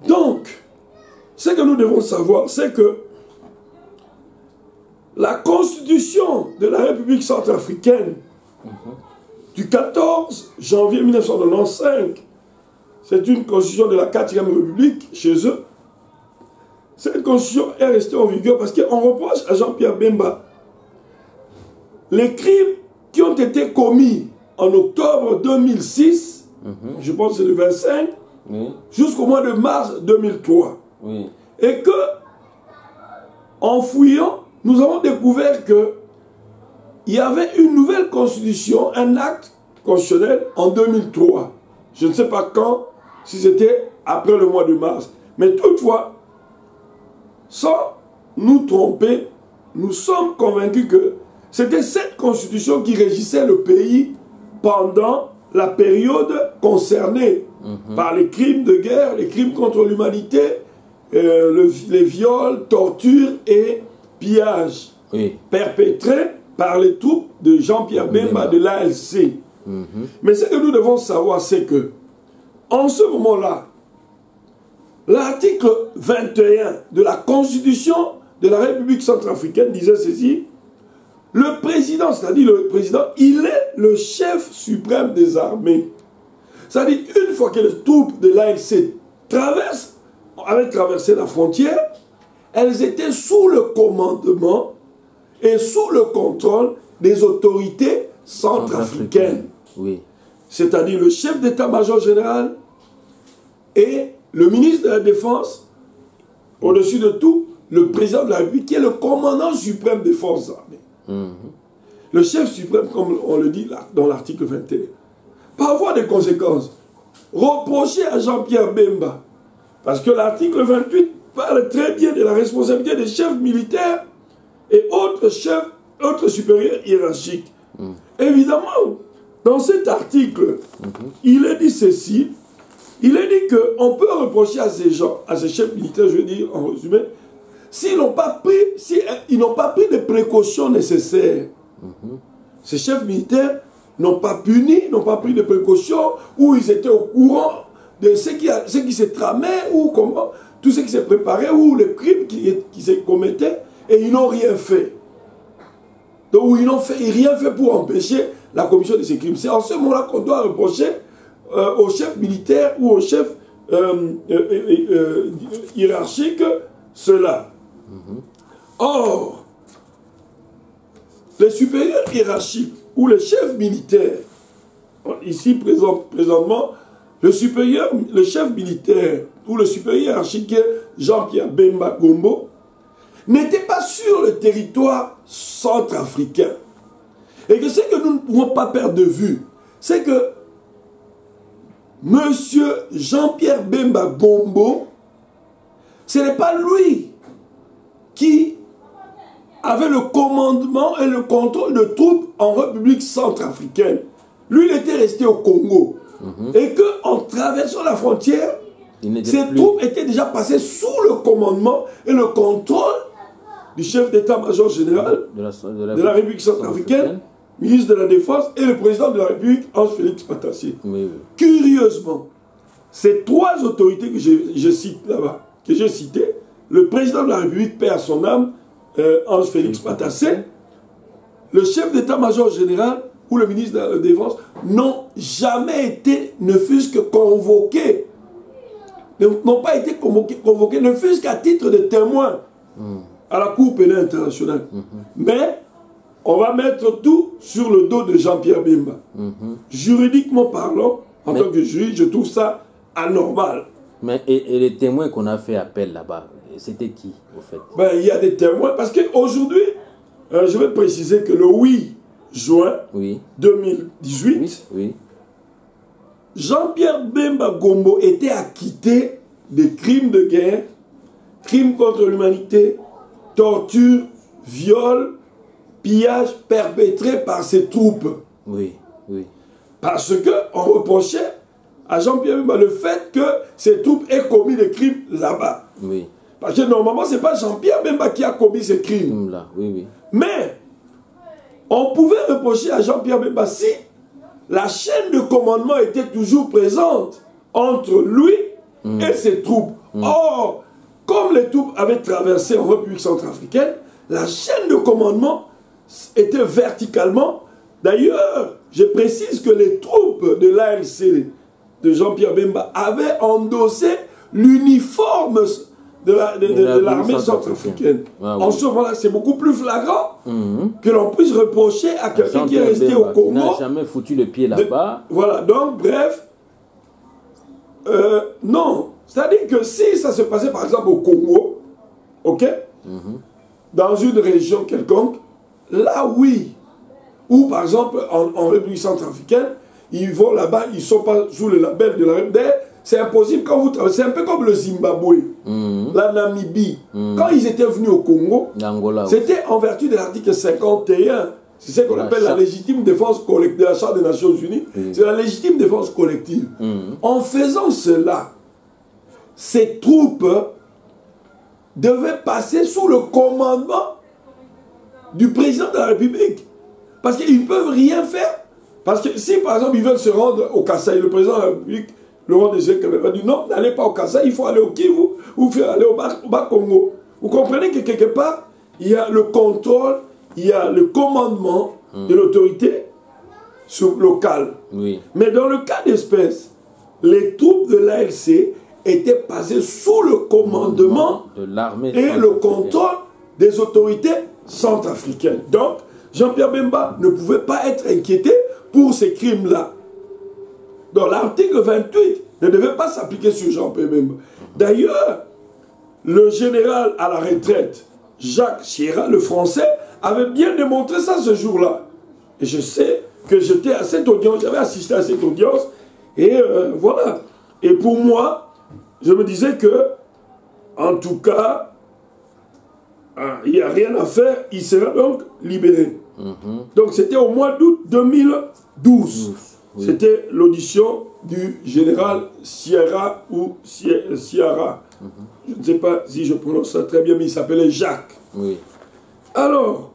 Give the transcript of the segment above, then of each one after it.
Donc, ce que nous devons savoir, c'est que la constitution de la République centrafricaine du 14 janvier 1995, c'est une constitution de la 4e République chez eux. Cette constitution est restée en vigueur parce qu'on reproche à Jean-Pierre Bemba les crimes qui ont été commis en octobre 2006, je pense que c'est le 25, jusqu'au mois de mars 2003. Et que, en fouillant, nous avons découvert que il y avait une nouvelle constitution, un acte constitutionnel en 2003. Je ne sais pas quand, si c'était après le mois de mars. Mais toutefois, sans nous tromper, nous sommes convaincus que c'était cette constitution qui régissait le pays pendant la période concernée par les crimes de guerre, les crimes contre l'humanité, les viols, tortures et pillages perpétrés par les troupes de Jean-Pierre Bemba de l'ALC. Mais ce que nous devons savoir, c'est que en ce moment-là, l'article 21 de la Constitution de la République centrafricaine disait ceci: le président, c'est-à-dire le président, il est le chef suprême des armées. C'est-à-dire, une fois que les troupes de l'ALC avaient traversé la frontière, elles étaient sous le commandement et sous le contrôle des autorités centrafricaines. C'est-à-dire le chef d'état-major général et le ministre de la Défense, au-dessus de tout, le président de la République, qui est le commandant suprême des forces armées. Le chef suprême, comme on le dit là, dans l'article 21. Par voie de conséquences, reprocher à Jean-Pierre Bemba, parce que l'article 28 parle très bien de la responsabilité des chefs militaires et autres chefs, autres supérieurs hiérarchiques. Évidemment, dans cet article, il est dit ceci, il est dit qu'on peut reprocher à ces gens, à ces chefs militaires, je veux dire en résumé, s'ils n'ont pas pris les précautions nécessaires. Ces chefs militaires n'ont pas puni, n'ont pas pris de précautions, ou ils étaient au courant de ce qui se tramait, ou comment, tout ce qui s'est préparé, ou les crimes qui se commettaient, et ils n'ont rien fait. Donc, ils n'ont rien fait pour empêcher la commission de ces crimes. C'est en ce moment-là qu'on doit reprocher aux chefs militaires ou aux chefs hiérarchiques cela. Or, les supérieurs hiérarchiques ou les chefs militaires, ici présentement, le chef militaire ou le supérieur hiérarchique Jean-Pierre Bemba Gombo n'était pas sur le territoire centrafricain. Et que ce que nous ne pouvons pas perdre de vue, c'est que Monsieur Jean-Pierre Bemba Gombo, ce n'est pas lui qui avait le commandement et le contrôle de troupes en République centrafricaine. Lui, il était resté au Congo. Et qu'en traversant la frontière, ces troupes étaient déjà passées sous le commandement et le contrôle du chef d'état-major général de la République centrafricaine, ministre de la Défense, et le président de la République, Ange-Félix Patassé. Curieusement, ces trois autorités que je cite là-bas, que j'ai citées, le président de la République, paix à son âme, Ange-Félix Patassé, le chef d'état-major général ou le ministre de la Défense n'ont jamais été, ne fût-ce que convoqués, n'ont pas été convoqués, ne fût-ce qu'à titre de témoin à la Cour pénale internationale. Mais on va mettre tout sur le dos de Jean-Pierre Bemba. Juridiquement parlant, en tant que juge, je trouve ça anormal. Mais et les témoins qu'on a fait appel là-bas, c'était qui, au fait? Ben, il y a des témoins, parce qu'aujourd'hui, je vais préciser que le 8 juin 2018, Jean-Pierre Bemba Gombo était acquitté des crimes de guerre, crimes contre l'humanité, torture, viol, pillage perpétrés par ses troupes. Parce qu'on reprochait à Jean-Pierre Bemba le fait que ses troupes aient commis des crimes là-bas. Parce que normalement, ce n'est pas Jean-Pierre Bemba qui a commis ces crimes. Mais on pouvait reprocher à Jean-Pierre Bemba si la chaîne de commandement était toujours présente entre lui et ses troupes. Or, comme les troupes avaient traversé en République centrafricaine, la chaîne de commandement était verticalement. D'ailleurs, je précise que les troupes de l'ANC de Jean-Pierre Bemba avaient endossé l'uniforme de l'armée centrafricaine. Ah, en ce moment-là, c'est beaucoup plus flagrant que l'on puisse reprocher à quelqu'un qui est resté au Congo. Il n'a jamais foutu le pied là-bas. Voilà, donc bref, non. C'est-à-dire que si ça se passait par exemple au Congo, ok, dans une région quelconque, là oui, ou par exemple en République centrafricaine, ils vont là-bas, ils ne sont pas sous le label de la République. C'est impossible quand vous travaillez. C'est un peu comme le Zimbabwe, la Namibie. Quand ils étaient venus au Congo, c'était en vertu de l'article 51. C'est ce qu'on appelle la légitime défense collective de la Charte des Nations Unies. C'est la légitime défense collective. En faisant cela, ces troupes devaient passer sous le commandement du président de la République. Parce qu'ils ne peuvent rien faire. Parce que si, par exemple, ils veulent se rendre au Kasaï, le président de la République, Laurent Désiré Kabila, dit non, n'allez pas au Kasaï, il faut aller au Kivu ou aller au Bas-Congo. Vous comprenez que quelque part, il y a le contrôle, il y a le commandement de l'autorité locale. Oui. Mais dans le cas d'espèce, les troupes de l'ALC étaient passées sous le commandement de l'armée et le contrôle des autorités centrafricaines. Donc, Jean-Pierre Bemba ne pouvait pas être inquiété pour ces crimes-là. Donc l'article 28 ne devait pas s'appliquer sur Jean-Pierre Bemba. D'ailleurs, le général à la retraite, Jacques Chirac, le français, avait bien démontré ça ce jour-là. Et je sais que j'étais à cette audience, j'avais assisté à cette audience, et voilà. Et pour moi, je me disais que, en tout cas, il n'y a rien à faire, il sera donc libéré. Donc c'était au mois d'août 2012. Oui. C'était l'audition du général Sierra ou Sierra. Je ne sais pas si je prononce ça très bien, mais il s'appelait Jacques. Oui. Alors,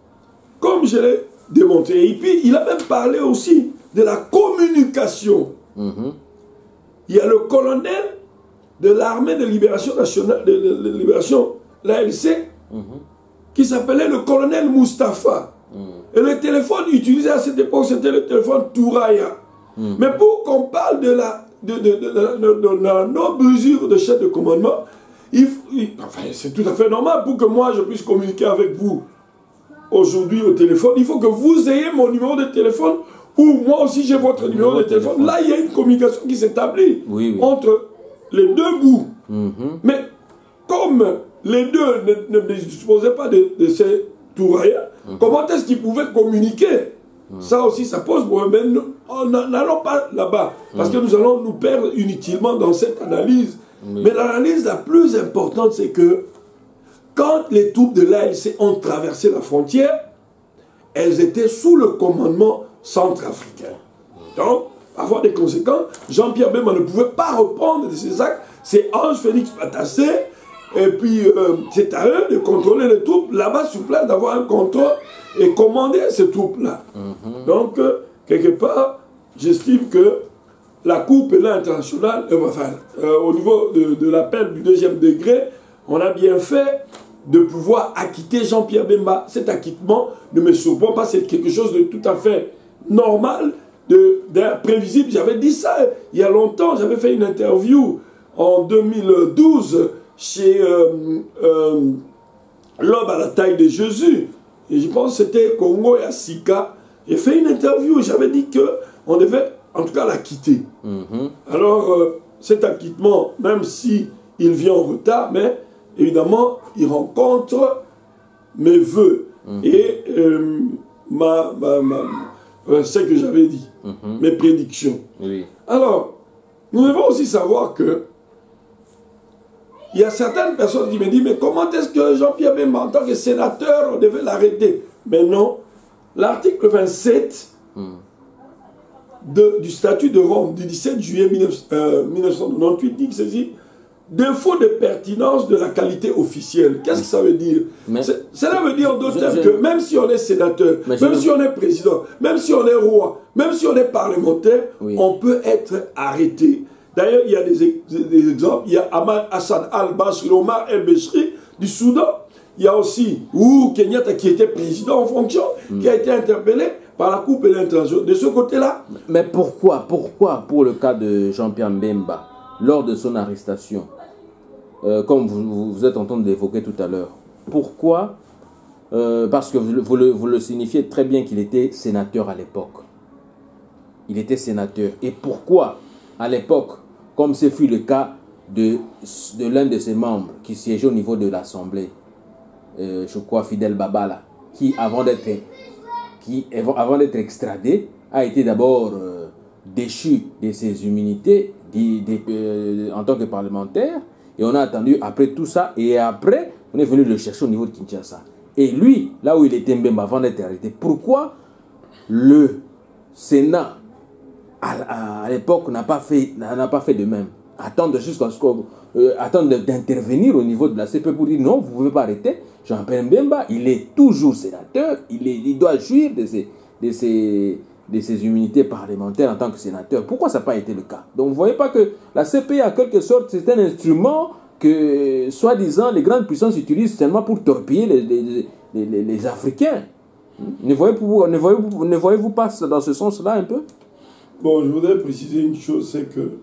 comme je l'ai démontré, et puis il a même parlé aussi de la communication. Il y a le colonel de l'armée de libération nationale, de libération, l'ALC, qui s'appelait le colonel Mustapha. Et le téléphone utilisé à cette époque, c'était le téléphone Touraya. Mais pour qu'on parle de la non-mesure de chef de commandement, enfin, c'est tout à fait normal pour que moi je puisse communiquer avec vous aujourd'hui au téléphone. Il faut que vous ayez mon numéro de téléphone ou moi aussi j'ai votre numéro de téléphone. Là, il y a une communication qui s'établit entre les deux bouts. Mais comme les deux ne disposaient pas de ces Touraya, comment est-ce qu'ils pouvaient communiquer? Ça aussi, ça pose problème. N'allons pas là-bas, parce que nous allons nous perdre inutilement dans cette analyse. Mais l'analyse la plus importante, c'est que quand les troupes de l'ALC ont traversé la frontière, elles étaient sous le commandement centrafricain. Donc, avoir des conséquences, Jean-Pierre Bemba ne pouvait pas répondre de ces actes. C'est Ange Félix Patassé, et puis c'est à eux de contrôler les troupes là-bas sur place, d'avoir un contrôle et commander ces troupes-là. Donc, quelque part, j'estime que la Cour pénale internationale, enfin, au niveau de l'appel du deuxième degré, on a bien fait de pouvoir acquitter Jean-Pierre Bemba. Cet acquittement ne me surprend pas, c'est quelque chose de tout à fait normal, prévisible. J'avais dit ça il y a longtemps, j'avais fait une interview en 2012 chez L'Homme à la taille de Jésus. Et je pense que c'était Congo et Asika. J'ai fait une interview et j'avais dit qu'on devait en tout cas l'acquitter. Alors, cet acquittement, même si il vient en retard, mais évidemment, il rencontre mes voeux et ce que j'avais dit, mes prédictions. Oui. Alors, nous devons aussi savoir que il y a certaines personnes qui me disent, mais comment est-ce que Jean-Pierre Bemba, en tant que sénateur, on devait l'arrêter? Mais non, l'article 27 du statut de Rome du 17 juillet 1998 dit que ceci, défaut de pertinence de la qualité officielle. Qu'est-ce que ça veut dire? Cela veut dire en d'autres termes que même si on est sénateur, même si on est président, même si on est roi, même si on est parlementaire, on peut être arrêté. D'ailleurs, il y a des exemples. Il y a Ahmad Hassan al-Bashri, Omar el-Beshri du Soudan. Il y a aussi Uhuru Kenyatta qui était président en fonction, qui a été interpellé par la Cour pénale internationale. De ce côté-là. Mais pourquoi pour le cas de Jean-Pierre Mbemba, lors de son arrestation, comme vous êtes en train d'évoquer tout à l'heure, pourquoi parce que vous le signifiez très bien qu'il était sénateur à l'époque. Il était sénateur. Et pourquoi, à l'époque, comme ce fut le cas de l'un de ses membres qui siégeait au niveau de l'Assemblée, je crois Fidel Babala, qui avant d'être extradé, a été d'abord déchu de ses immunités en tant que parlementaire, et on a attendu après tout ça, et après, on est venu le chercher au niveau de Kinshasa. Et lui, là où il était même avant d'être arrêté, pourquoi le Sénat, à l'époque, n'a pas fait de même? Attendre jusqu'à ce qu'on... attendre d'intervenir au niveau de la CP pour dire non, vous ne pouvez pas arrêter. Jean-Pierre Mbemba, il est toujours sénateur, il doit jouir de ses immunités parlementaires en tant que sénateur. Pourquoi ça n'a pas été le cas? Donc vous ne voyez pas que la CPI, en quelque sorte, c'est un instrument que, soi-disant, les grandes puissances utilisent seulement pour torpiller les Africains. Ne voyez-vous pas dans ce sens-là un peu? Bon, je voudrais préciser une chose, c'est que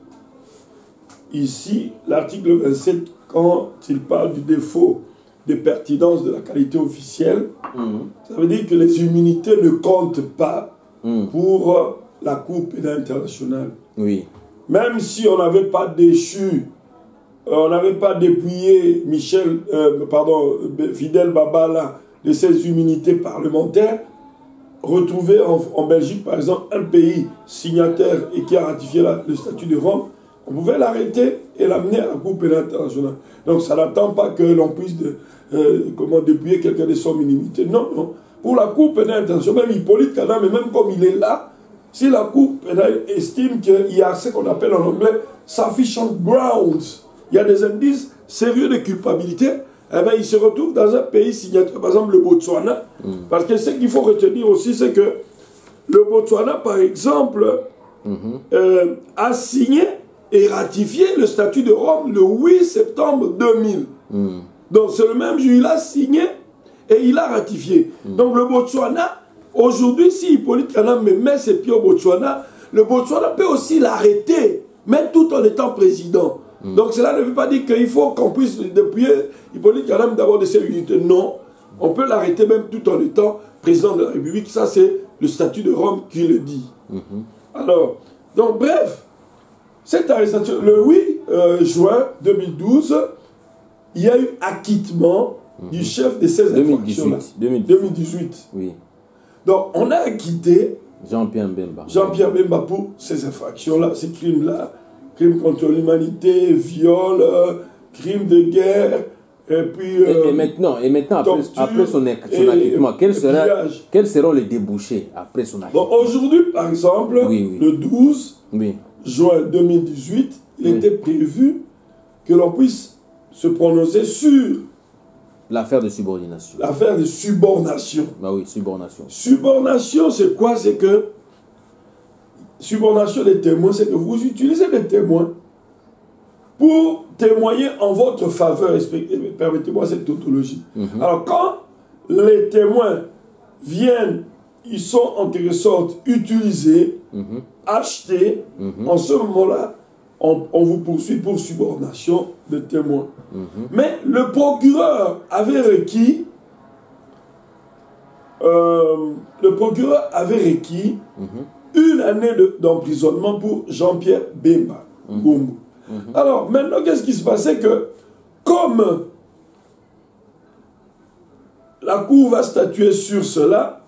ici, l'article 27, quand il parle du défaut de pertinence de la qualité officielle, ça veut dire que les immunités ne comptent pas pour la Cour pénale internationale. Oui. Même si on n'avait pas déchu, on n'avait pas dépouillé Fidel Babala de ses immunités parlementaires, retrouvé en Belgique, par exemple, un pays signataire et qui a ratifié le statut de Rome, on pouvait l'arrêter et l'amener à la Cour pénale internationale. Donc ça n'attend pas que l'on puisse dépouiller quelqu'un de son immunité. Non, non. Pour la Cour pénale internationale, même Hippolyte Kadam, même comme il est là, si la Cour pénale estime qu'il y a ce qu'on appelle en anglais sufficient grounds, il y a des indices sérieux de culpabilité, eh bien, il se retrouve dans un pays signataire, par exemple le Botswana, parce que ce qu'il faut retenir aussi, c'est que le Botswana, par exemple, a signé et ratifié le statut de Rome le 8 septembre 2000. Donc c'est le même jour, il a signé et il a ratifié. Donc le Botswana, aujourd'hui, si Hippolyte Kadam met ses pieds au Botswana, le Botswana peut aussi l'arrêter, même tout en étant président. Donc cela ne veut pas dire qu'il faut qu'on puisse dépouiller Hippolyte Kadam d'abord de ses unités. Non, on peut l'arrêter même tout en étant président de la République. Ça, c'est le statut de Rome qui le dit. Alors, donc bref, cette arrestation, le 8 juin 2012, il y a eu acquittement du chef de ces infractions-là. 2018. Oui. Donc, on a acquitté Jean-Pierre Mbemba. Jean-Pierre Mbemba pour ces infractions-là, ces crimes-là. Crimes contre l'humanité, viol, crimes de guerre, et puis... et maintenant après son acquittement, quels seront les débouchés après son acquittement? Bon, aujourd'hui, par exemple, le 12 juin 2018, il était prévu que l'on puisse se prononcer sur l'affaire de subordination. L'affaire de subornation. Bah oui, subornation. Subornation, c'est quoi? C'est que subornation des témoins, c'est que vous utilisez des témoins pour témoigner en votre faveur. Permettez-moi cette tautologie. Alors, quand les témoins viennent, ils sont en quelque sorte utilisés, achetés, en ce moment-là, on vous poursuit pour subornation de témoins. Mais le procureur avait requis une année d'emprisonnement pour Jean-Pierre Mbemba. Alors, maintenant, qu'est-ce qui se passait? Que, comme la Cour va statuer sur cela,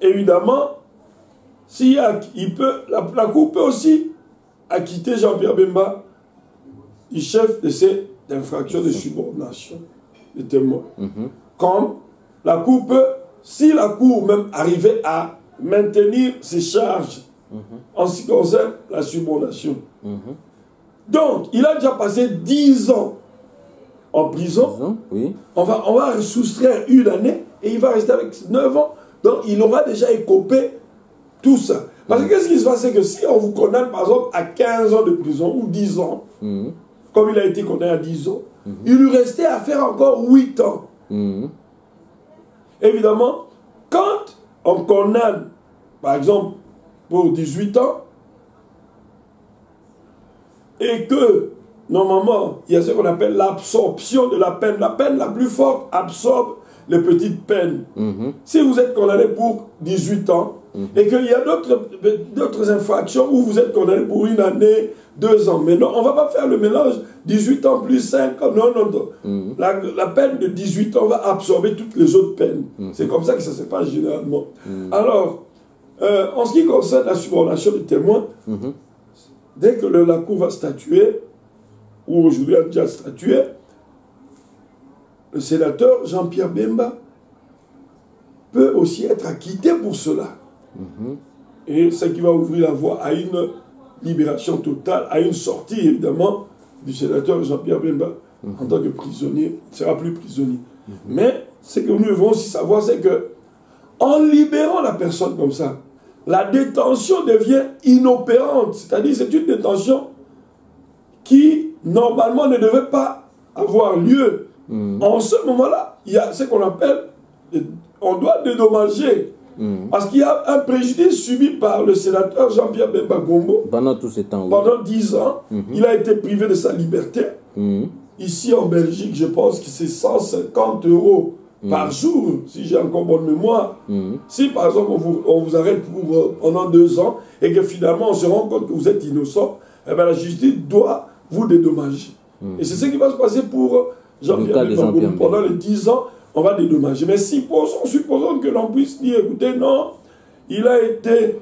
évidemment, la Cour peut aussi acquitter Jean-Pierre Mbemba du chef de ces infractions de subordination de témoins. Comme la Cour peut, si la Cour même arrivait à maintenir ses charges en ce qui concerne la subordination. Donc, il a déjà passé 10 ans en prison. On va soustraire une année et il va rester avec 9 ans. Donc, il aura déjà écopé tout ça. Parce que qu'est-ce qui se passe, c'est que si on vous condamne, par exemple, à 15 ans de prison ou 10 ans, comme il a été condamné à 10 ans, il lui restait à faire encore 8 ans. Évidemment, quand on condamne, par exemple, pour 18 ans, et que, normalement, il y a ce qu'on appelle l'absorption de la peine la plus forte absorbe les petites peines. Si vous êtes condamné pour 18 ans, et qu'il y a d'autres infractions où vous êtes condamné pour 1 année, 2 ans, mais non, on ne va pas faire le mélange 18 ans plus 5 ans, non. La peine de 18 ans va absorber toutes les autres peines. C'est comme ça que ça se passe généralement. Alors, en ce qui concerne la subornation des témoins, dès que la Cour va statuer, ou aujourd'hui a déjà statué, le sénateur Jean-Pierre Bemba peut aussi être acquitté pour cela. Et ce qui va ouvrir la voie à une libération totale, à une sortie évidemment du sénateur Jean-Pierre Bemba en tant que prisonnier. Il ne sera plus prisonnier. Mais ce que nous devons aussi savoir, c'est que en libérant la personne comme ça, la détention devient inopérante. C'est-à-dire c'est une détention qui normalement ne devait pas avoir lieu. En ce moment-là, il y a ce qu'on appelle, on doit dédommager. Parce qu'il y a un préjudice subi par le sénateur Jean-Pierre Bemba Gombo. Pendant tout ce temps, oui. Pendant 10 ans, il a été privé de sa liberté. Ici en Belgique, je pense que c'est 150 € par jour, si j'ai encore bonne mémoire. Si par exemple on vous arrête pendant 2 ans et que finalement on se rend compte que vous êtes innocent, eh bien, la justice doit vous dédommager. Et c'est ce qui va se passer pour Jean-Pierre Bemba Gombo. Pendant les 10 ans, on va dédommager. Mais supposons que l'on puisse dire, écoutez, non, il a été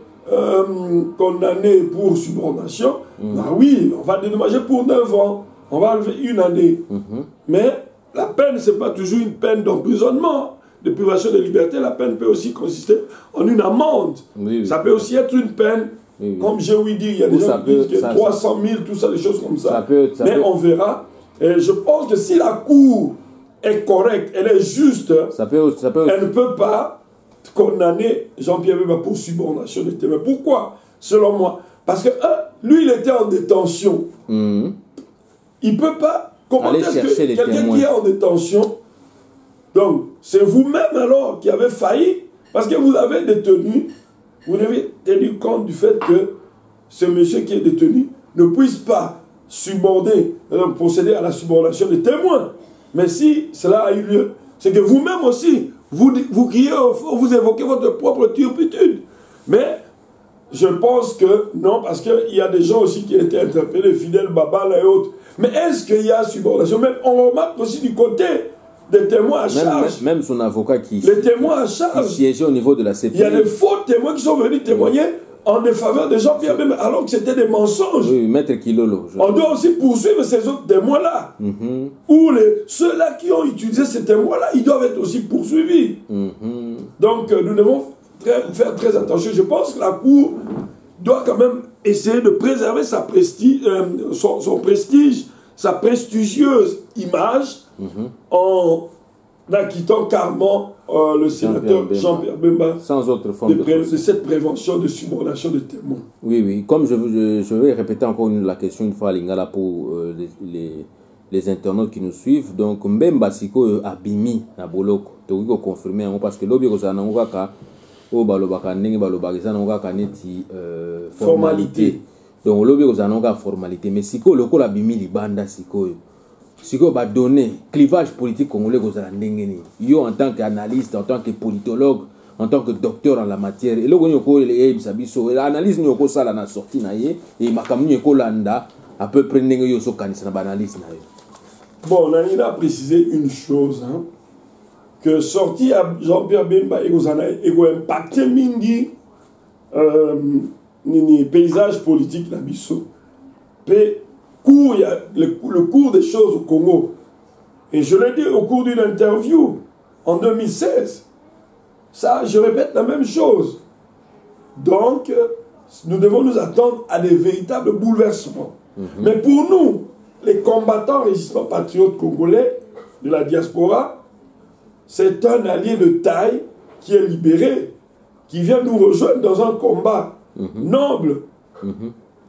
condamné pour subornation. Ah oui, on va dédommager pour 9 ans. On va enlever 1 année. Mais la peine, ce n'est pas toujours une peine d'emprisonnement, de privation de liberté. La peine peut aussi consister en une amende. Ça peut aussi être une peine, comme j'ai ouï dire, il y a des gens qui disent que 300 000, tout ça, des choses comme ça. Mais on verra. Et je pense que si la Cour est correcte, elle est juste, elle ne peut pas condamner Jean-Pierre Bemba pour subornation de témoins. Pourquoi? Selon moi. Parce que, lui, il était en détention. Il ne peut pas... Comment est-ce que quelqu'un qui est en détention, donc, c'est vous-même alors qui avez failli, parce que vous avez détenu, vous avez tenu compte du fait que ce monsieur qui est détenu ne puisse pas procéder à la subordination des témoins. Mais si cela a eu lieu, c'est que vous-même aussi, vous criez au fond, vous évoquez votre propre turpitude. Mais je pense que non, parce qu'il y a des gens aussi qui ont été interpellés, Fidel Babala et autres. Mais est-ce qu'il y a subordination? Même on remarque aussi du côté des témoins à charge. Même son avocat qui siégeait au niveau de la CPI. Il y a des faux témoins qui sont venus témoigner en défaveur de Jean-Pierre Bemba, alors que c'était des mensonges. Oui, Maître Kilolo. On doit aussi poursuivre ces autres témoins-là. Ou ceux-là qui ont utilisé ces témoins-là, ils doivent être aussi poursuivis. Donc, nous devons faire très attention. Je pense que la Cour doit quand même essayer de préserver son prestige, sa prestigieuse image, en acquittant carrément le sénateur Jean-Pierre Bemba sans autre forme de cette prévention de subornation de témoins. Oui. Comme je vais répéter encore la question une fois à Lingala pour les internautes qui nous suivent. Donc, Mbemba Siko Abimi na Boloko. Tu peux confirmer parce que l'objet que ça n'a pas au balobaka ndenge balobaka ça n'a pas formalité. Donc l'objet que ça n'a pas formalité. Mais Siko le ko Abimi libanda Siko. Siko va donner clivage politique congolais que ça ndenge ni. Yo en tant qu'analyste, en tant que politologue, en tant que docteur en la matière, et le ko l'analyse ni ko ça la sortie na ye et makamni ko landa à peu près ndenge yo so kanisa na analyse na yo. Bon, on a précisé une chose, que sorti à Jean-Pierre Bemba et impacté mingi paysage politique na biso. Il y a le cours des choses au Congo. Et je l'ai dit au cours d'une interview en 2016. Ça, je répète la même chose. Donc, nous devons nous attendre à des véritables bouleversements. Mais pour nous, les combattants résistants patriotes congolais de la diaspora, c'est un allié de taille qui est libéré, qui vient nous rejoindre dans un combat noble,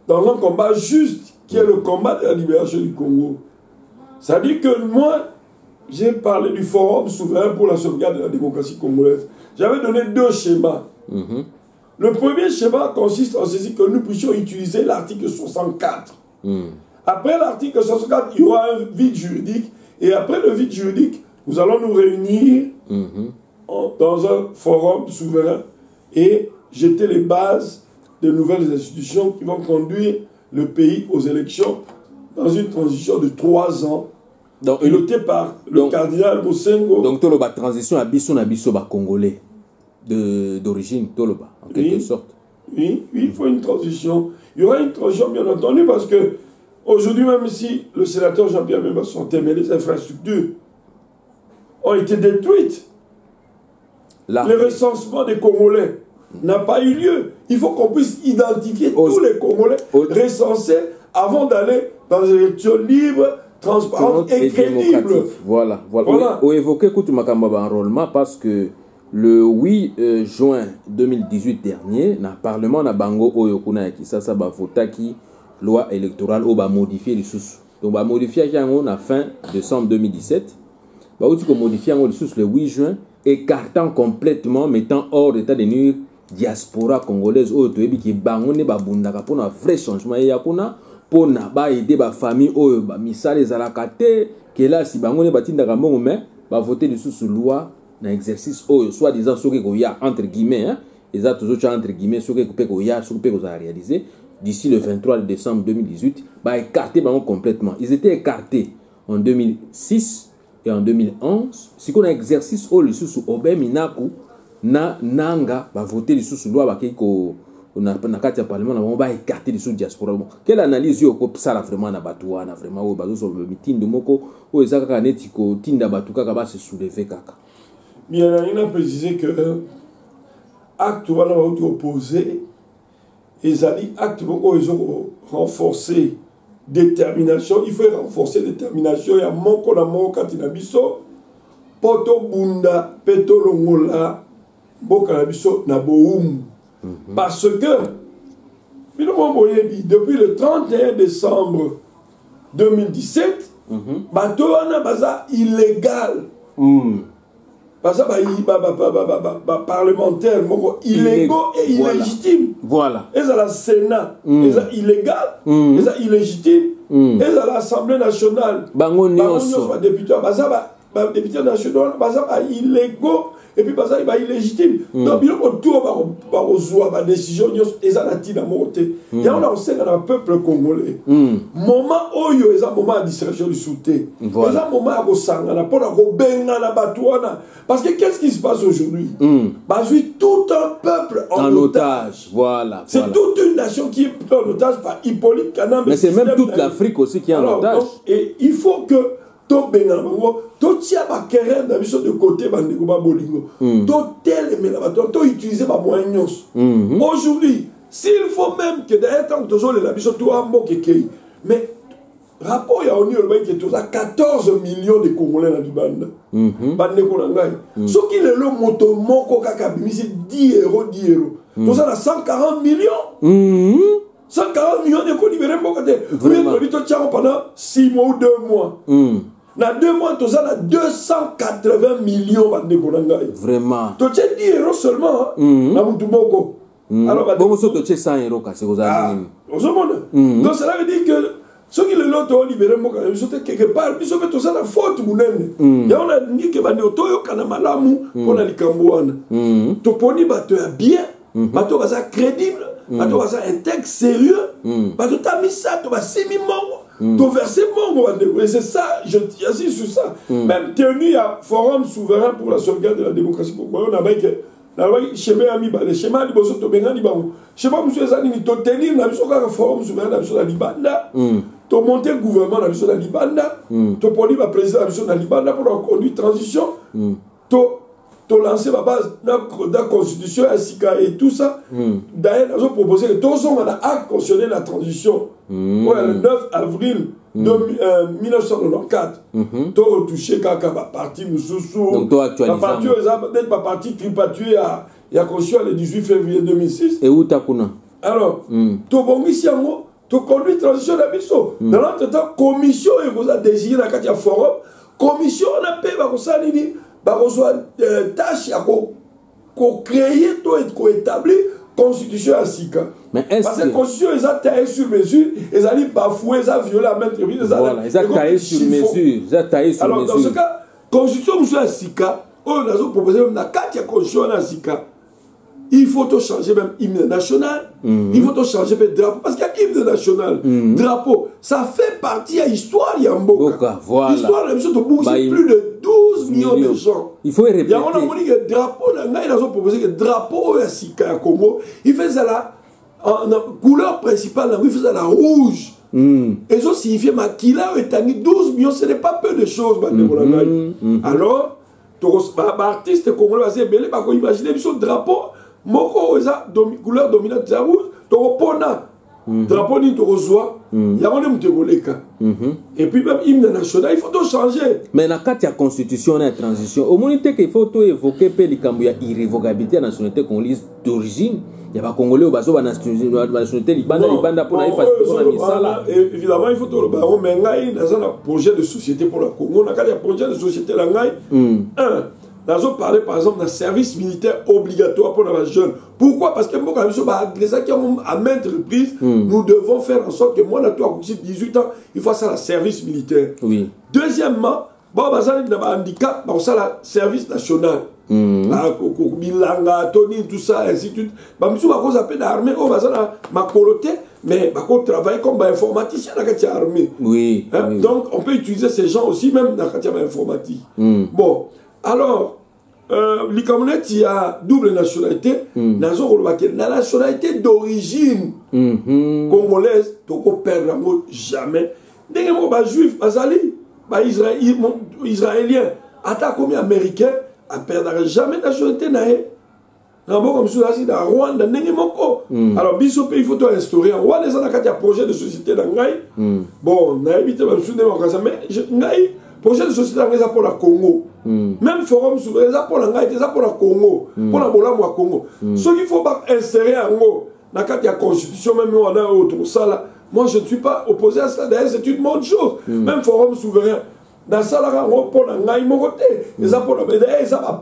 dans un combat juste, qui est le combat de la libération du Congo. Ça dit que moi, j'ai parlé du Forum souverain pour la sauvegarde de la démocratie congolaise. J'avais donné 2 schémas. Le premier schéma consiste en ceci, que nous puissions utiliser l'article 64. Après l'article 64, il y aura un vide juridique. Et après le vide juridique, nous allons nous réunir dans un forum souverain et jeter les bases de nouvelles institutions qui vont conduire le pays aux élections dans une transition de 3 ans, pilotée par le cardinal Mosengo. Donc, tu as la transition à Bisso congolais d'origine, en quelque sorte. Oui, il faut une transition. Il y aura une transition, bien entendu, parce que aujourd'hui, même si le sénateur Jean-Pierre Bemba sortait, mais les infrastructures ont été détruites. Le recensement des Congolais n'a pas eu lieu. Il faut qu'on puisse identifier tous les Congolais recensés avant d'aller dans des élections libres, transparentes et crédibles. Voilà. Ou évoquer Koutumakamba enrôlement parce que le 8 juin 2018 dernier, dans le Parlement de Bango Oyokuna Kisasa Bafotaki, loi électorale où va modifier les sous. Donc va modifier la fin décembre 2017. Va aussi modifier les sous le 8 juin, écartant complètement, mettant hors d'état de nuire diaspora congolaise au Toébi qui bangone ba bundaka pour un vrai changement ya kuna pour na ba aider ba famille au ba misale zalakate que là si bangone batindaka mbongo mais ba voter les sous loi na exercice au soit disant ce que ya entre guillemets hein les a toujours entre guillemets ce que ko ya ce que ko a réalisé d'ici le 23 décembre 2018 ba écarté bango complètement. Ils étaient écartés en 2006 et en 2011 si qu'on a exercice au le sous obé minaku na nanga va voter les sous loi ba ko na kati ya parlement na ba écarter les sous diaspora. Quelle analyse yo ko sala vraiment na batua na vraiment o bazo so meeting de moko o ezaka ka neti ko tinda batuka ka ba se soulever kaka. Bien, il a précisé que acte voilà opposé et ça dit acte beaucoup ils ont renforcé détermination. Il faut renforcer détermination. Il y a mon kolamo katinabiso poto bunda peto longola bokanabiso na boum. Parce que depuis le 31 décembre 2017 bato wana baza illégal. Parce que parlementaire illégaux et illégitimes. Voilà. Et à la Sénat, illégal, et illégitime, et à l'Assemblée nationale. Député national, illégaux et puis il va illégitime. Donc il y a une décision et ça n'a il y a un peuple congolais. Moment où il y a un moment de distraction du soutien. Il y a un moment où il y a parce que qu'est-ce qui se passe aujourd'hui? Tout un peuple en otage. Voilà. C'est toute une nation qui est en otage par Hippolyte Kanambe. Mais c'est même toute l'Afrique aussi qui est en otage. Et il faut que to benga bango to tia ba querelle na biso de côté ba ndeko ba bolingo to tel mais la to utiliser ba moyens aujourd'hui s'il faut même que d'ailleurs tant que tozo la biso to ambo kekei mais rapport ya oni le qui toza 14 millions de Congolais na libanda ba ndeko na ngai so ki le moto moko kaka bimisi 10 euros toza na 140 millions 140 millions de Congolais libérés pour côté oui to tia pendant 6 mois ou 2 mois dans 2 mois, tu as 280 millions de Congolais. Vraiment. Tu as 10 euros seulement. Alors, tu as 100 euros. Donc, cela veut dire que ceux qui le ont libéré, quelque part, ils ont fait la faute. Il y a dit que pour la Likambouane. Tu peux bien, tu es crédible, tu es intègre, sérieux, tu as mis ça, tu as 6 000 morts. Ton versement, et c'est ça, je insiste sur ça. Même tenu à Forum souverain pour la sauvegarde de la démocratie congolaise, on a dit que schéma ami balé, schéma li boso to benga li bango. Schéma monsieur Zani ni to tenir na biso ka forum souverain na biso na Libanda. To monter gouvernement na biso na Libanda. To poli ba président na biso na Libanda pour conduire transition. To lancer la base de la constitution et tout ça. D'ailleurs, nous avons proposé que tous on a acte constitutionnel la transition. Le 9 avril 1994. Tu as touché Kaka, parti Moussoussou. Donc, tu as actualisé. Parti tripatué à constitution le 18 février 2006. Et où tu as connu? Alors, to bongisi yango, to conduit transition na biso. Dans l'entretemps, commission et vous a désigné dans le forum, commission on a payé ba ko nini, ba ko tâche à ko créer to et ko établir constitution à Sika. Mais parce que la constitution ils ont taillé sur mesure, ils ont bafoué, ils ont violé la main de ils ont taillé sur mesure, ils ont taillé sur alors, mesure. Alors dans ce cas, constitution à Sika, on a proposé même la carte constitution à Sika. Il faut changer même hymne national, il faut changer même drapeau. Parce qu'il y a hymne national, drapeau, ça fait partie de l'histoire de Mboka. Voilà. L'histoire de Mboka, c'est plus de 12 millions de gens. Il faut répéter. Il y a un drapeau, ils ont proposé que le drapeau à Sika, à Congo, il fait ça là, en couleur principale, il fait ça là, rouge. Et ça signifie que qu'il a 12 millions, ce n'est pas peu de choses. Alors, l'artiste congolais va se imaginer le drapeau. Moko eza couleur dominante ya rouge tokopona drapeau ni tokozwa yango nde moto ekoleka et puis même hymne national il faut tout changer. Mais na kati ya constitution na transition omoni te que il faut to évoquer pe likambo ya irrévocabilité ya nationalité congolaise d'origine ya ba congolais bazo ba nationalité libanda pour na effacer na misala. Évidemment il faut to ba o mengai na un projet de société pour la Congo na kati ya projet de société la ngai nous avons parlé par exemple d'un service militaire obligatoire pour les jeunes. Pourquoi? Parce que à maintes reprises, nous devons faire en sorte que moi, j'ai 18 ans, il faut ça le service militaire. Oui. Deuxièmement, bon, un handicap, ça le service national. Bilanga, Tony, tout ça, ainsi de suite. Je cause à peine d'armée, ma coloté, mais je travaille comme informaticien dans la armée. Oui, oui. Donc, on peut utiliser ces gens aussi, même dans la informatique. Bon, alors, il y a double nationalité. La nationalité d'origine congolaise, tu ne peux perdre jamais. Dès que les juifs, les israéliens, attaquent comme les américains, ne perdront jamais la nationalité. Comme ça, dans Rwanda, alors, il faut instaurer. Rwanda, il y a un projet de société dans le bon, on a évité le démocratie, mais projet de société pour la Congo. Même forum souverain pour la pour la Congo, pour la Bola moi Congo. Ce qu'il faut pas insérer en haut dans la constitution même on a autre ça là. Moi je ne suis pas opposé à ça. D'ailleurs c'est une bonne chose. Même forum souverain dans ça là pour la ngai mon côté. Et ça pour la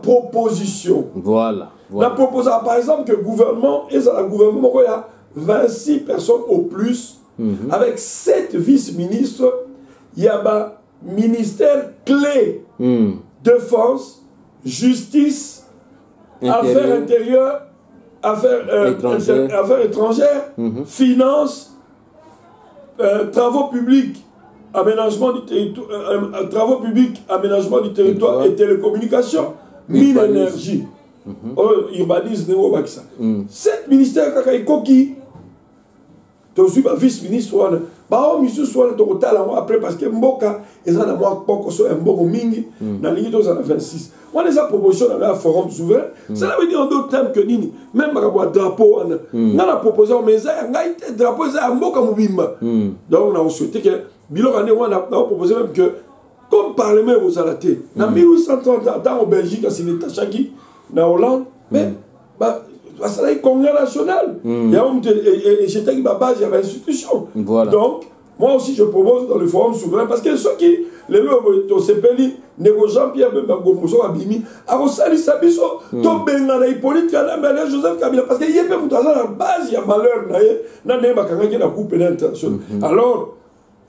proposition. Voilà. La proposition par exemple que le gouvernement et ça le gouvernement il y a 26 personnes au plus avec 7 vice-ministres. Il y a ministère clé, défense, justice, affaires intérieures, affaires étrangères, finances, travaux publics, aménagement du territoire, et télécommunications, mine énergie, urbanisme, Cette ministère qui tu vice-ministre après parce que Mboka ils ont un bon mingi na ligne 26 on les a proposition dans le forum souverain ça veut dire en d'autres termes que nini même ba drapeau on a proposé mais ça ngaite drapeau ça Mboka mobimba donc on a souhaité que biloko on a proposé même que comme parlement aux alaté na 1830 dans en Belgique c'est l'état chaki na Hollande mais parce que le Congrès national, il y a une base, il y a une institution. Voilà. Donc, moi aussi, je propose dans le forum souverain, parce que ceux qui, les lois, au CPLI, négociant Pierre Bemba-Gomoso, Abimi, à Rosali Sabiso, Tobengana, Hippolyte, Kanamele, Joseph Kabila, parce qu'il y a la base, il y a malheur, il y a une coupe d'intention. Alors,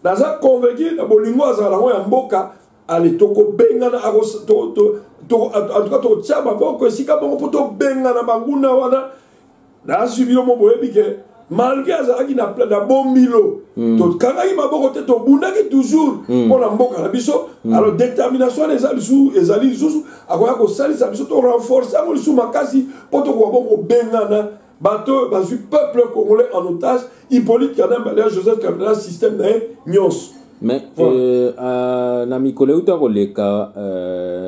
dans un convaincu, dans Bolingo, à Mboka, allez, toko bengana en tout cas to tchaba boko sika bongo poto bengana banguna wana na subilo mo boyebi ke malgré azaki na plein na bombilo to kangai maboko te to bundaki toujours pour la mboka na biso alors détermination les alisu ezali susu akoya ko salisa biso to renforcer mo lisu makasi poto ko bongo bengana bateau bazu peuple congolais en otage Hippolyte Kanambe Joseph Kabila système na nyos. Mais na mikole uta koleka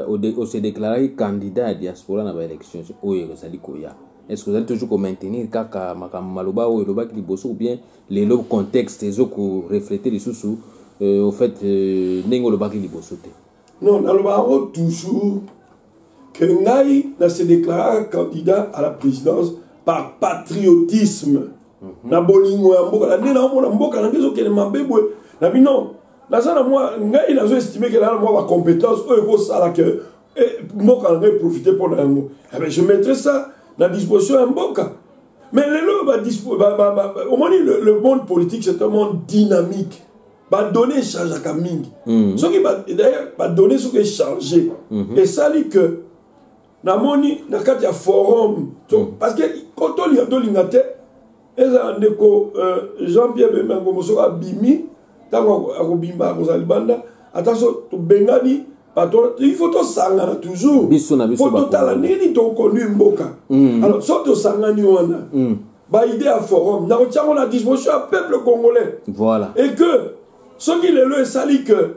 o se déclarer candidat à diaspora na ba élection oyo ezali koya. Est-ce que vous allez toujours maintenir kaka makambo maloba oyo lobaki liboso ou bien les lob contexte ezo ko refléter les sous au fait ndenge lobaki liboso te? Non, naloba toujours que ngai na se déclarer candidat à la présidence par patriotisme. na bolingo ya mboka na ndena omona mboka na ngezo kele mabebwe na bino na sana moi ngai nazo estimer que là moi ma compétence eux ko sala que mboka ngai profiter pour yango je mettrai ça dans disposition ya mboka mais au moins le monde politique c'est un monde dynamique ba donner change à mingi ce qui d'ailleurs ba donner ce qui changer et ça dit que na moni na kati ya forum parce que quand on lit to lingate eza ndeko Jean-Pierre Bemengo mosoka bimi tango akobimba kozali banda attention to bengani pato il faut to sangana toujours faut to tala nini to connu mboka alors so to sangani wana ba idée à forum na ko la disposition à peuple congolais voilà et que ce qui le sali que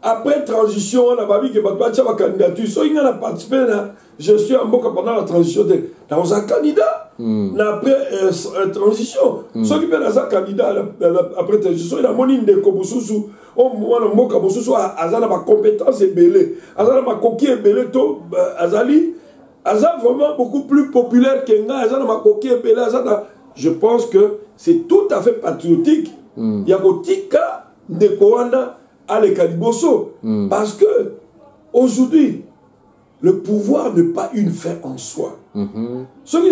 après transition on a pas vu que ba candidature so il a participé na je suis en mboka pendant la transition dans un candidat après transition ce qui peut dans un candidat après transition il a moni ndeko bosusu au mwana mboka bosusu azana ba compétence ebele azana ba koki ebele to azali azana vraiment beaucoup plus populaire que nga azana ba koki ebele azana je pense que c'est tout à fait patriotique ya kotika ndeko wana ale kaliboso parce que aujourd'hui le pouvoir n'est pas une fin en soi. Ceux qui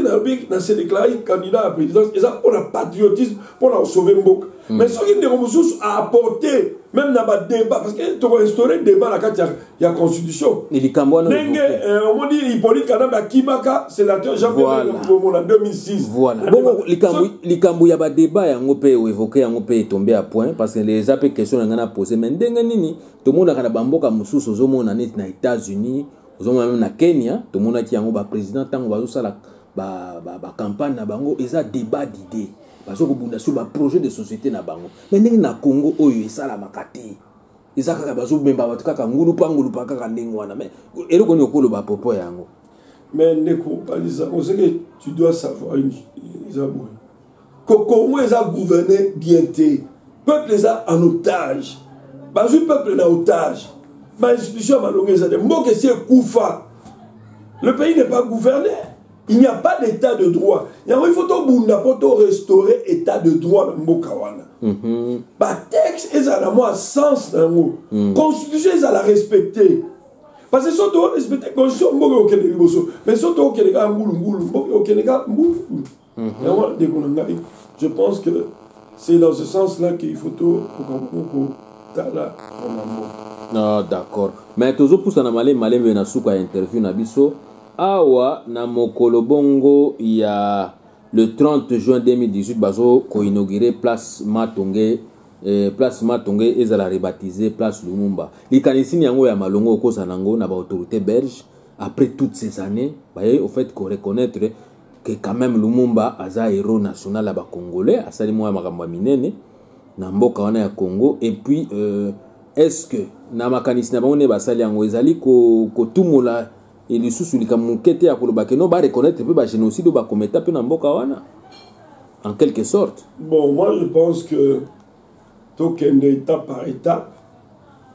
s'est déclaré candidat à la présidence, ils ont pour le patriotisme, pour sauver Mbok. Mais ceux qui ont apporté, même dans le débat, parce que tu as instauré le débat dans la Constitution. Il dit on dit Hippolyte Kanamba Kimaka, sénateur Jean-Pierre Bemengo en 2006. Voilà. Bon, les Kambo, il y a un débat, on peut évoquer, on peut tomber à point, parce que les questions qu'on a posées, mais tout le monde a un débat aux États-Unis. Même na Kenya, tout le monde qui a président tant va la campagne na bango, ils ont débat d'idées parce que bunda sur ba projet de société na bango. Mais na Congo oyo ça la makati. Ils ont ka bazo memba batukaka ngulu pa kaka ndengwana mais elo koni okolo ba popo yango. Mais ndeko palisa, on sait que tu dois savoir Isabou. Congo ils a gouverné bien té. Peuple les a en otage. Bazu peuple en otage. Ma institution le pays n'est pas gouverné. Il n'y a pas d'état de droit. Il faut restaurer l'état de droit dans Mbokawana. Le texte est à la moi sens dans la constitution est à la respecter. Parce que si on respecte la constitution, mais si on je pense que c'est dans ce sens-là qu'il faut tout. Non, d'accord. Mais toujours pour ça, malé na souka interview na biso. Awa na mokolo bongo il y a le 30 juin 2018 bazo ko inauguré place Matonge et za la rebaptisé place Lumumba. Likanisini yango ya malongo ko sanango na ba autorité belge après toutes ces années, au fait qu'on reconnaître que quand même Lumumba aza héros national à ba congolais, asali mo ya makambo minene na mboka wana ya Congo et puis est-ce que na makanisi na bango basali yango ezali ko tumula et le sous lika mukete ya koloba que no ba reconnaître pe ba génocide ba kometa pe na mboka wana en quelque sorte. Bon, moi je pense que token étape par étape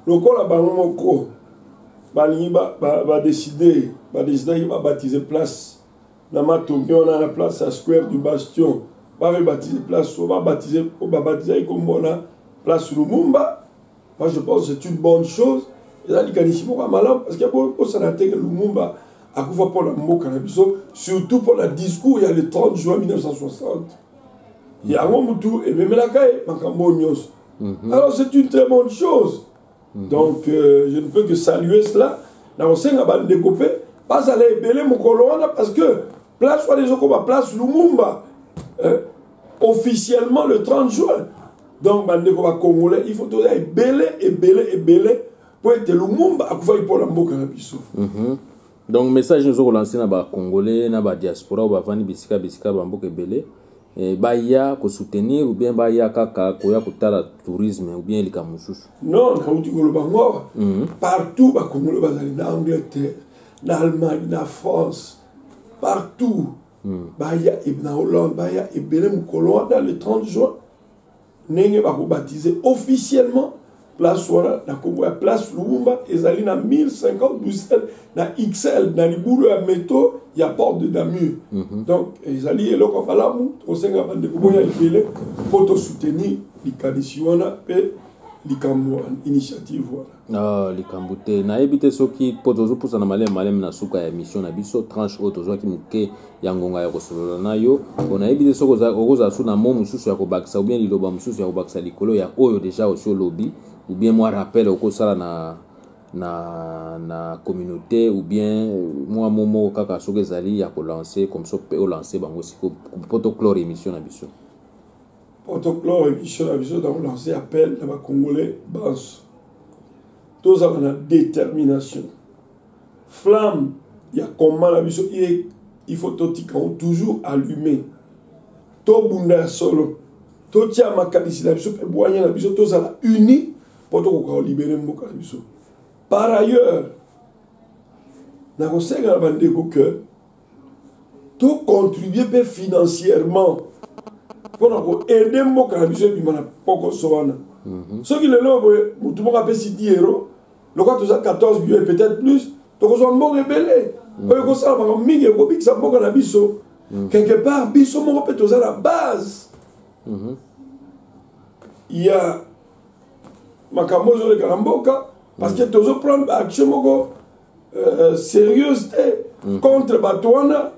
lokola bango moko balingi ba décider ba baptiser place na Matonge on a la place à Square du Bastion ba baptiser place on va baptiser comme on place Lumumba. Moi, je pense que c'est une bonne chose. Et là, parce qu'il y a beaucoup de sénateurs que Lumumba a couvert pour la Mokanabisson, surtout pour le discours, il y a le 30 juin 1960. Il y a un Mobutu et même la Kaye, Makamonios. Alors, c'est une très bonne chose. Donc, je ne peux que saluer cela. Dans le Sénat, on va découper. Pas aller ébeler mon colonne parce que place soit des gens comme place Lumumba. Officiellement le 30 juin. Donc, Congolais, il faut tout belé pour être Lumumba à quoi il pour la mboka na biso. Donc, message nous relancé na ba Congolais, na ba diaspora, ba vani bisika ba mboka belé. Ba ya ko soutenir ou bien ba ya kaka ko ya kutala tourisme ou bien lika mususu. Non, na uti ko bango. Partout ba Congolais bazali na Angleterre, na Allemagne, na France, partout. Ba ya na Hollande, ba ya belé mukolo dans le 30 juin. N'est pas baptisé officiellement place wana na kombo ya place Lumumba ezali na 1050 Bruxelles na XL na libulu ya métro ya porte de Namur. Donc ezali eloko malamu tosenga bande ko boya libele pour soutenir likanisi wana pe likambo initiative wana. Likambo te na ebite soki potozo pusa na malem na suka ya mission na biso tranche auto zo ki muke ya ngonga ya kosolola nayo ona ebite soko okoza su na mo mususu ya kobakisa ou bien liloba mususu ya kobakisa likolo ya oyo déjà aussi lobby ou bien moi rappel okosala na communauté ou bien moi momo kaka soki ezali ya ko lancer comme ça peut lancer bango siko poto clore émission na biso. Protocole émission à vision dans lancé appel dans ma Congolais bas. Tous avons la détermination. Flamme, il y a comment la vision il faut toujours allumé. To bunda solo. To tia makalisi la vision peut boire la vision tous à la unis pour to libérer mon la vision. Par ailleurs, na conseil à bande que to contribuer financièrement pour aider mon canabis et mon poko soana. Ce qui le lot, tout le monde a payé 10 euros. Le cas de 14 millions peut-être plus. Donc on s'en bon rebelle. On s'en va mille euros que ça mon canabis. Quelque part, biso mon peut à la base. Il y a Makamozo de Karamboka parce que tu as prendre action sérieuse contre Batouana.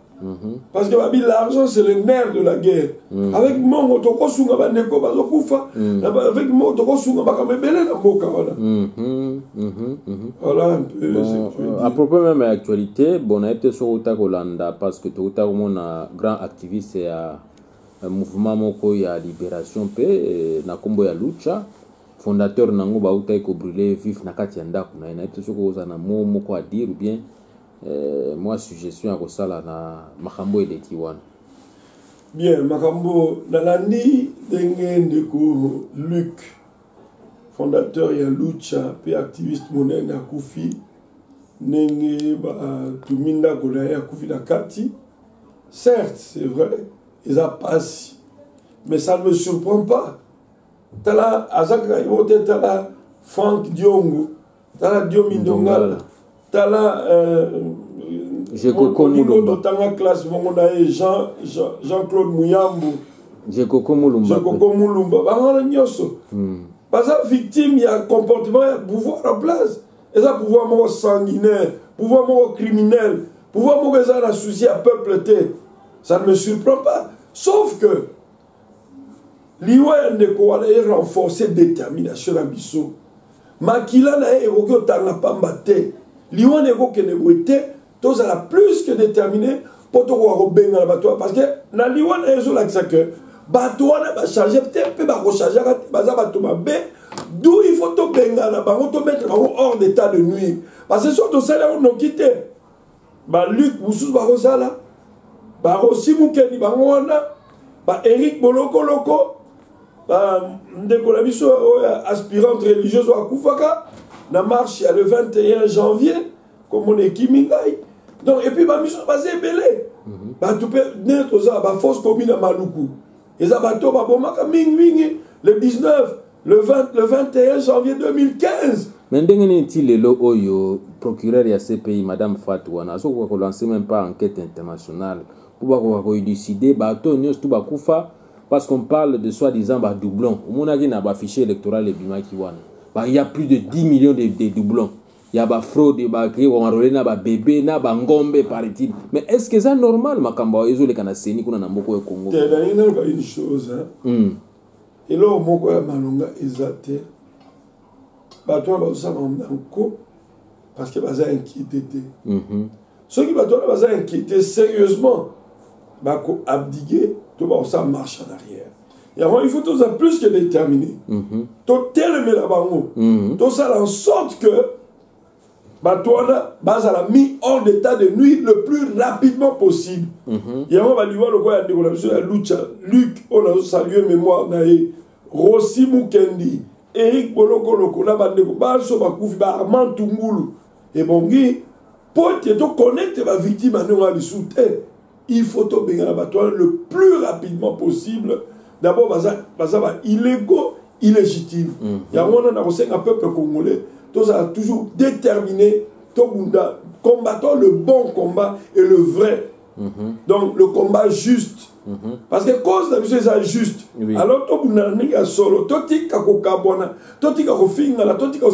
Parce que l'argent c'est le nerf de la guerre. Avec mon autokosunga bandeko bazokufa, avec mon autokosunga bakamebele na mboka voilà. Voilà un peu. À propos même de l'actualité, bon on a été sur Holanda parce que tout mon grand activiste et mouvement moko ya libération paix na kombo ya lucha fondateur nango ba uta ko brûler vif na kati ya ndako na été sur ko na moko à dire ou bien moi suggestion à Kosala na Makambo et de Tiwan. Bien, Makambo, Nalani Ndeko Luc, fondateur et Lucha, puis activiste monnaie na Koufi, Nenge Tuminda Kolaya Koufi na Kati. Certes, c'est vrai, ils ont passé, mais ça ne me surprend pas. Tala Azaka Iwote Tala Frank Diongo, Tala Diomindongala. Tala classe Jean-Claude Mouyambo Jekoko Moulumba bangana nyoso baza victime il y a comportement il y a pouvoir en place et ça pouvoir mo sanguinaire pouvoir mo criminel pouvoir mo ça la souci à peuple té ça ne me surprend pas sauf que liwa ndeko wala renforcer détermination na biso makila na eroki tanga pamba té Lion est tous à la plus que déterminé pour te voir benga bateau parce que na lion est sur l'axe que bateau na charger peut-être pas recharger baza bateau ba d'où il faut to benga na bango to mettre hors d'état de nuit parce que surtout ça là on a quitté ba Luc Boussous ba Rosala ba aussi Mukeni ba Rwanda ba Eric Boloko Loko ba ndeko la biso aspirante religieuse wa Kufaka na marche le 21 janvier comme on est Kimingai donc et puis ba mission basé belé ba tout peut net ça ba force commune à Maluku et ça bateau ba bomaka mingi le 19 le 21 janvier 2015 mais ndengene ti lelo oyo procureur ya CPI madame Fatou na so ko lancer même pas enquête internationale pour ba élucider bateau nyos tout ba kufa parce qu'on parle de soi-disant ba doublon au mona na ba fichier électoral et bimaki wana. Il y a plus de 10 millions de doublons. Il y a des fraudes, des bébés, des ngombe, paraît-il. Mais est-ce que c'est normal, Makamba? Ils ont les Canadiens qui ont un Congo. C'est une chose. Et là, au Moko ya Malonga, exacté. Bateau va ça parce que baza inquiété. Ceux qui bateau baza inquiété sérieusement, bako abdiguer, tout va ça marche en arrière. Et avant, il faut tout ça plus que déterminer. Tout tellement là-bas, tout ça en sorte que Batouana a mis hors d'état de nuit le plus rapidement possible. Et avant, on va lui voir le quoi il y a Lucha, Luc, on a salué mémoire, Rossi Mukendi, Eric Boloko Loko, Balso Bakoufi, Armand Tungulu. Et bon, pour te connaître la victime à nous, il faut te Batouana le plus rapidement possible. D'abord, il est illégaux illégitime. Il y a un peuple congolais, tous a toujours déterminé, combattant le bon combat et le vrai. Donc le combat juste. Parce que cause la vie c'est juste. Oui. Alors tout le monde est solo. Tout le monde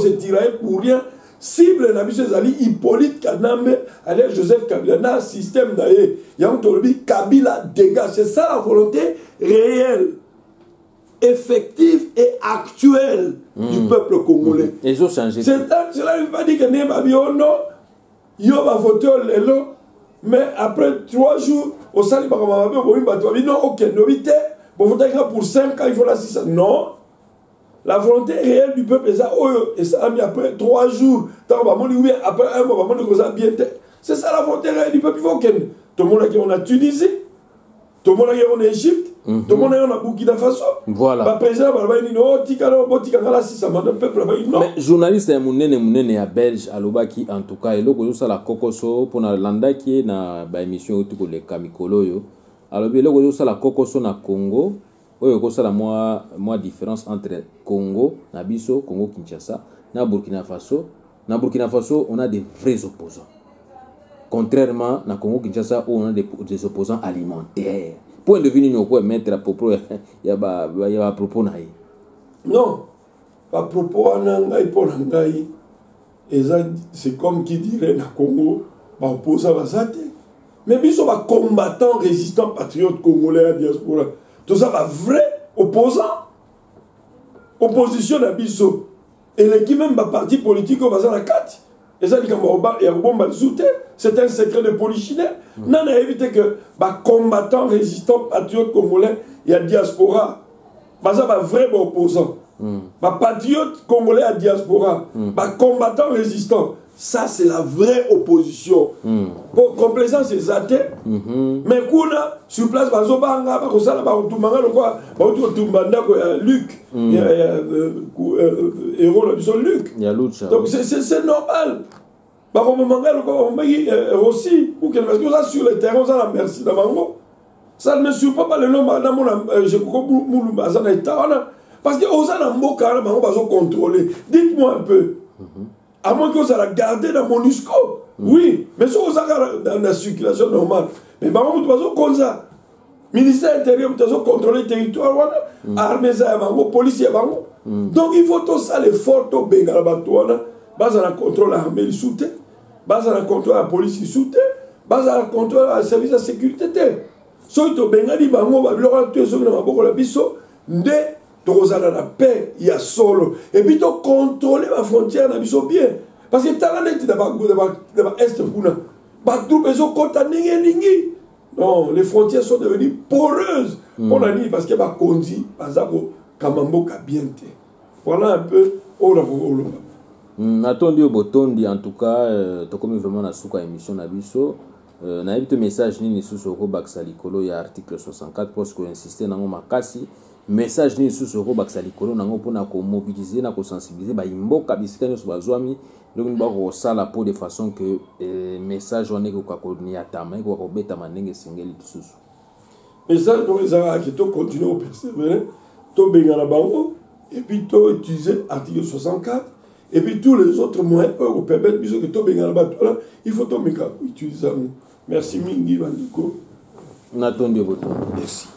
est tiré pour rien. Cible la vie c'est Hippolyte Kanambe, allez Joseph Kabila, système d'ailleurs. Il y a un Kabila dégage. C'est ça la volonté réelle, effective et actuelle du peuple congolais. Ils ont changé. Cela ne veut pas dire que il va voter l'élo. Mais après 3 jours, au salut, non, ok, novité, pour voter pour 5 ans, il faut la 6 ans. Non. La volonté réelle du peuple, et ça a mis après 3 jours, après 1 mois, c'est ça la volonté réelle du peuple. Il faut que tout le monde est en Tunisie, tout le monde est en Égypte, tout le monde est en Burkina Faso. Voilà. Mais journaliste Mounene à Belge, à Lobaki, en tout cas, et là, ça la Kokoso, pour la Landa qui est dans l'émission où les Kamikolo, alors, là, ça la Kokoso na Congo, où ça la moi différence entre Congo, Nabiso, Congo Kinshasa, na Burkina Faso. Na Burkina Faso, on a des vrais opposants. Contrairement à Congo Kinshasa, où on a des opposants alimentaires. Point de vue, nous pouvons mettre à propos, il y a à propos. Non, à propos, c'est comme qui dirait na Congo, opposant à ça. Mais ils sont combattants, résistants, patriotes congolais à la diaspora. Tout ça, vrai opposant. Opposition à Bisso. Et l'équipe même, parti politique, au bazar à 4. Et ça, c'est un secret de polichinelle. Non, on a évité que combattants, résistants, patriotes congolais, il y a diaspora. Ça, vrai opposant. Patriote congolais à diaspora. Combattant, résistant. Ça, c'est la vraie opposition. Pour complaisance, c'est athée. Mais kuna sur place, Luc. Donc, c'est normal. Aussi, parce que ça, sur le terrain, ça, merci d'abord. Ça ne suit pas le nom, parce que aux gens contrôler. Dites-moi un peu. À moins que ça la garde dans MONUSCO. Oui, mais ça dans la circulation normale. Mais par contre, comme ça. Ministère intérieur, vous avez contrôlé le territoire, armée, police, donc il faut tout ça, les forts, Bengala, base à la contrôle de l'armée, il soutient, base à la contrôle de la police, il soutient, base à la contrôle de la service de sécurité. Si tu as Bengali, tu as la paix, il y a solo. Et puis tu contrôler la frontière, bien. Parce que tu as l'est non, les frontières sont devenues poreuses. On a dit parce que Kondi, Kamambo Kabiente. Voilà un peu. Attendu au Botondi, en tout cas, tu comme vraiment la souka émission Nabiso. Na eu message ni sous au Baksalikolo, il y a article 64 parce qu'on insistait dans ma makasi. Message ni sous au Baksalikolo, nango pona ko mobiliser, na ko sensibiliser, ba imboka bisikani so bazwami. Donc nous avons ça la peau de façon que message on est ko ni atama ko beta manenge singeli sous. Message donc les ara qui to continuer au persévérer, to bengana bango et puis to utiliser article 64 et puis tous les autres moyens pour permettre biso que to bengana bato là, il faut to meka utiliser. Merci mingi bandiko. On attend de votre. Merci.